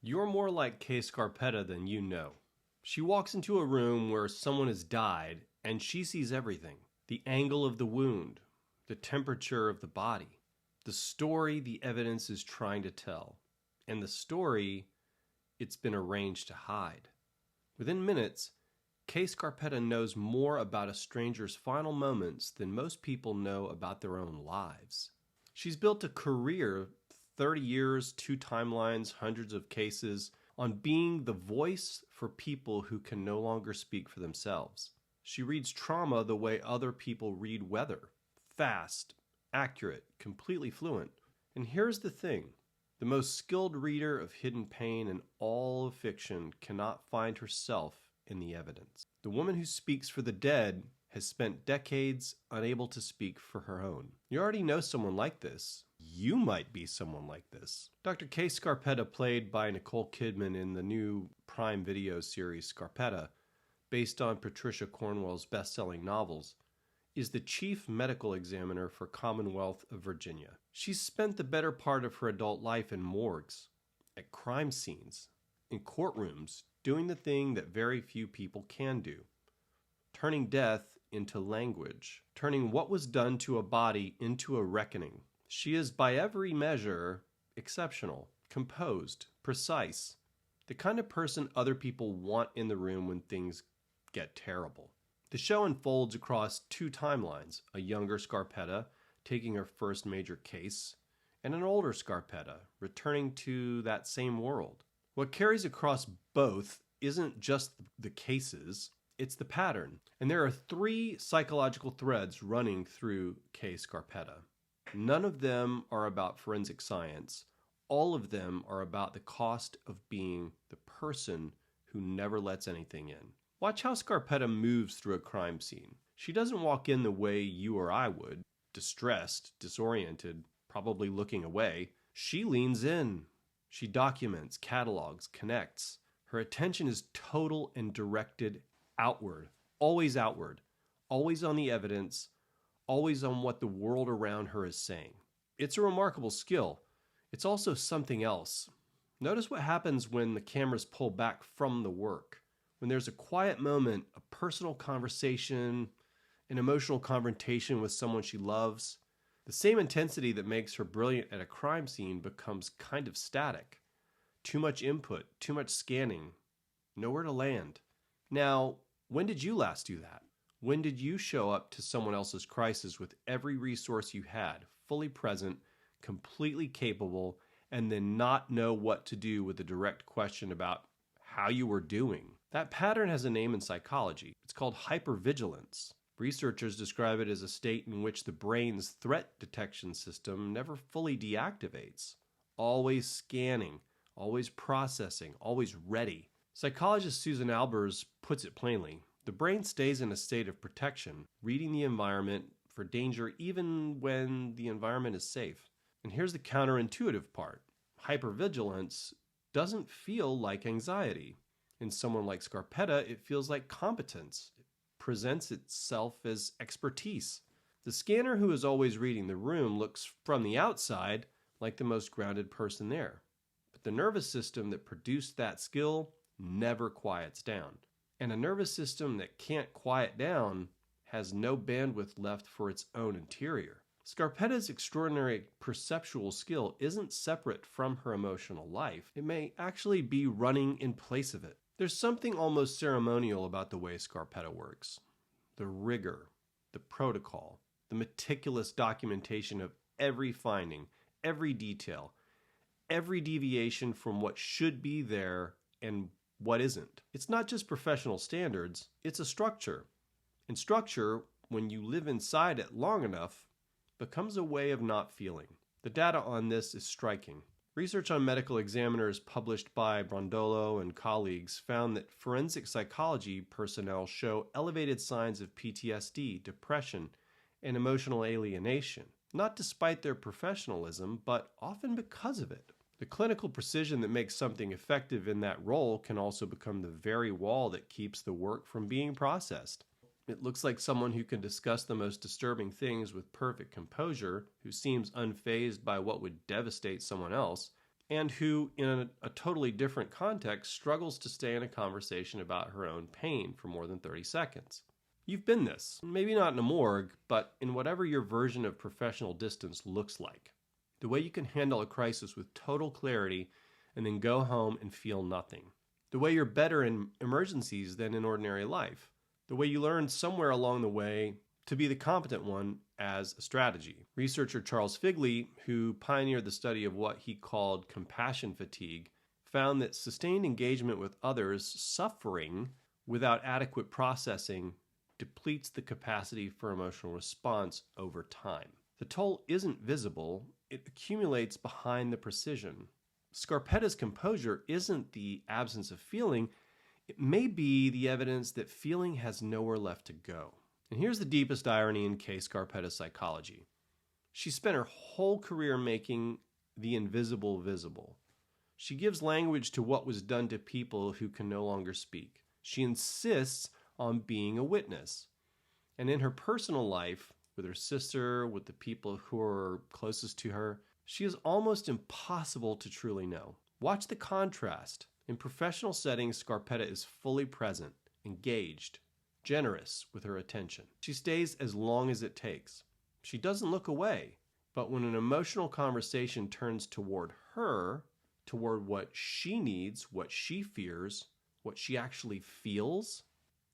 You're more like Kay Scarpetta than you know. She walks into a room where someone has died and she sees everything. The angle of the wound, the temperature of the body, the story the evidence is trying to tell, and the story it's been arranged to hide. Within minutes, Kay Scarpetta knows more about a stranger's final moments than most people know about their own lives. She's built a career, 30 years, 2 timelines, hundreds of cases, on being the voice for people who can no longer speak for themselves. She reads trauma the way other people read weather. Fast, accurate, completely fluent. And here's the thing. The most skilled reader of hidden pain in all of fiction cannot find herself in the evidence. The woman who speaks for the dead has spent decades unable to speak for her own. You already know someone like this. You might be someone like this. Dr. Kay Scarpetta, played by Nicole Kidman in the new Prime Video series Scarpetta, based on Patricia Cornwell's best-selling novels, is the chief medical examiner for Commonwealth of Virginia. She's spent the better part of her adult life in morgues, at crime scenes, in courtrooms, doing the thing that very few people can do, turning death into language, turning what was done to a body into a reckoning. She is, by every measure, exceptional, composed, precise, the kind of person other people want in the room when things get terrible. The show unfolds across 2 timelines, a younger Scarpetta taking her first major case, and an older Scarpetta returning to that same world. What carries across both isn't just the cases, it's the pattern. And there are 3 psychological threads running through Kay Scarpetta. None of them are about forensic science. All of them are about the cost of being the person who never lets anything in. Watch how Scarpetta moves through a crime scene. She doesn't walk in the way you or I would, distressed, disoriented, probably looking away. She leans in. She documents, catalogs, connects. Her attention is total and directed outward, always on the evidence, always on what the world around her is saying. It's a remarkable skill. It's also something else. Notice what happens when the cameras pull back from the work. When there's a quiet moment, a personal conversation, an emotional confrontation with someone she loves, the same intensity that makes her brilliant at a crime scene becomes kind of static. Too much input, too much scanning, nowhere to land. Now, when did you last do that? When did you show up to someone else's crisis with every resource you had, fully present, completely capable, and then not know what to do with a direct question about how you were doing? That pattern has a name in psychology. It's called hypervigilance. Researchers describe it as a state in which the brain's threat detection system never fully deactivates. Always scanning, always processing, always ready. Psychologist Susan Albers puts it plainly. The brain stays in a state of protection, reading the environment for danger even when the environment is safe. And here's the counterintuitive part. Hypervigilance doesn't feel like anxiety. In someone like Scarpetta, it feels like competence. It presents itself as expertise. The scanner who is always reading the room looks from the outside like the most grounded person there. But the nervous system that produced that skill never quiets down. And a nervous system that can't quiet down has no bandwidth left for its own interior. Scarpetta's extraordinary perceptual skill isn't separate from her emotional life. It may actually be running in place of it. There's something almost ceremonial about the way Scarpetta works. The rigor, the protocol, the meticulous documentation of every finding, every detail, every deviation from what should be there and what isn't. It's not just professional standards, it's a structure. And structure, when you live inside it long enough, becomes a way of not feeling. The data on this is striking. Research on medical examiners published by Brondolo and colleagues found that forensic psychology personnel show elevated signs of PTSD, depression, and emotional alienation, not despite their professionalism, but often because of it. The clinical precision that makes something effective in that role can also become the very wall that keeps the work from being processed. It looks like someone who can discuss the most disturbing things with perfect composure, who seems unfazed by what would devastate someone else, and who, in a totally different context, struggles to stay in a conversation about her own pain for more than 30 seconds. You've been this, maybe not in a morgue, but in whatever your version of professional distance looks like. The way you can handle a crisis with total clarity and then go home and feel nothing. The way you're better in emergencies than in ordinary life. The way you learn somewhere along the way to be the competent one as a strategy. Researcher Charles Figley, who pioneered the study of what he called compassion fatigue, found that sustained engagement with others suffering without adequate processing depletes the capacity for emotional response over time. The toll isn't visible, it accumulates behind the precision. Scarpetta's composure isn't the absence of feeling, it may be the evidence that feeling has nowhere left to go. And here's the deepest irony in Kay Scarpetta's psychology. She spent her whole career making the invisible visible. She gives language to what was done to people who can no longer speak. She insists on being a witness. And in her personal life, with her sister, with the people who are closest to her, she is almost impossible to truly know. Watch the contrast. In professional settings, Scarpetta is fully present, engaged, generous with her attention. She stays as long as it takes. She doesn't look away. But when an emotional conversation turns toward her, toward what she needs, what she fears, what she actually feels,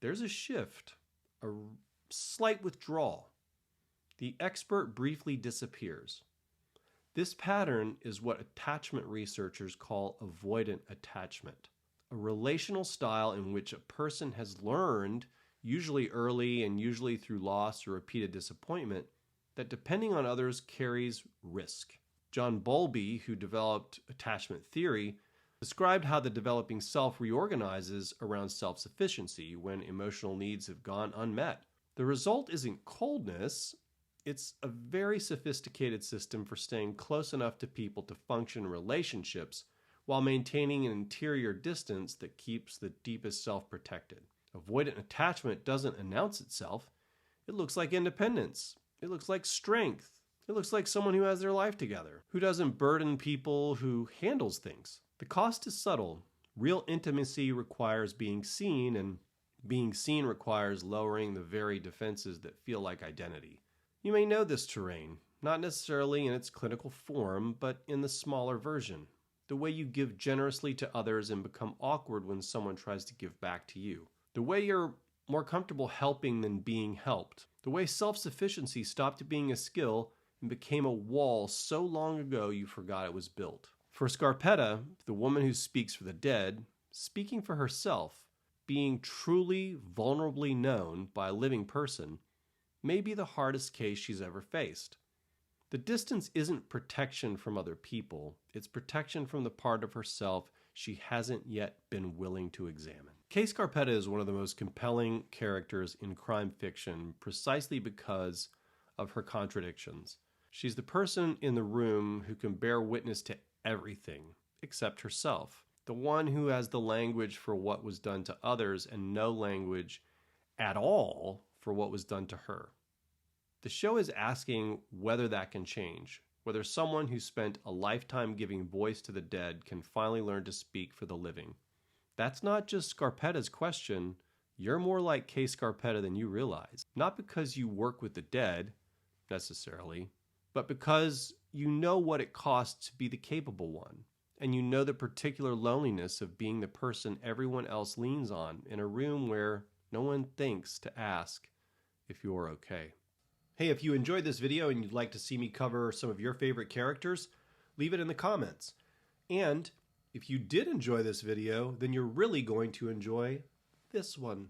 there's a shift, a slight withdrawal. The expert briefly disappears. This pattern is what attachment researchers call avoidant attachment, a relational style in which a person has learned, usually early and usually through loss or repeated disappointment, that depending on others carries risk. John Bowlby, who developed attachment theory, described how the developing self reorganizes around self-sufficiency when emotional needs have gone unmet. The result isn't coldness, it's a very sophisticated system for staying close enough to people to function in relationships while maintaining an interior distance that keeps the deepest self protected. Avoidant attachment doesn't announce itself. It looks like independence. It looks like strength. It looks like someone who has their life together, who doesn't burden people, who handles things. The cost is subtle. Real intimacy requires being seen, and being seen requires lowering the very defenses that feel like identity. You may know this terrain, not necessarily in its clinical form, but in the smaller version. The way you give generously to others and become awkward when someone tries to give back to you. The way you're more comfortable helping than being helped. The way self-sufficiency stopped being a skill and became a wall so long ago you forgot it was built. For Scarpetta, the woman who speaks for the dead, speaking for herself, being truly vulnerably known by a living person, may be the hardest case she's ever faced. The distance isn't protection from other people, it's protection from the part of herself she hasn't yet been willing to examine. Kay Scarpetta is one of the most compelling characters in crime fiction precisely because of her contradictions. She's the person in the room who can bear witness to everything except herself. The one who has the language for what was done to others and no language at all for what was done to her. The show is asking whether that can change, whether someone who spent a lifetime giving voice to the dead can finally learn to speak for the living. That's not just Scarpetta's question. You're more like Kay Scarpetta than you realize. Not because you work with the dead, necessarily, but because you know what it costs to be the capable one. And you know the particular loneliness of being the person everyone else leans on in a room where no one thinks to ask if you're okay. Hey, if you enjoyed this video and you'd like to see me cover some of your favorite characters, leave it in the comments. And if you did enjoy this video, then you're really going to enjoy this one.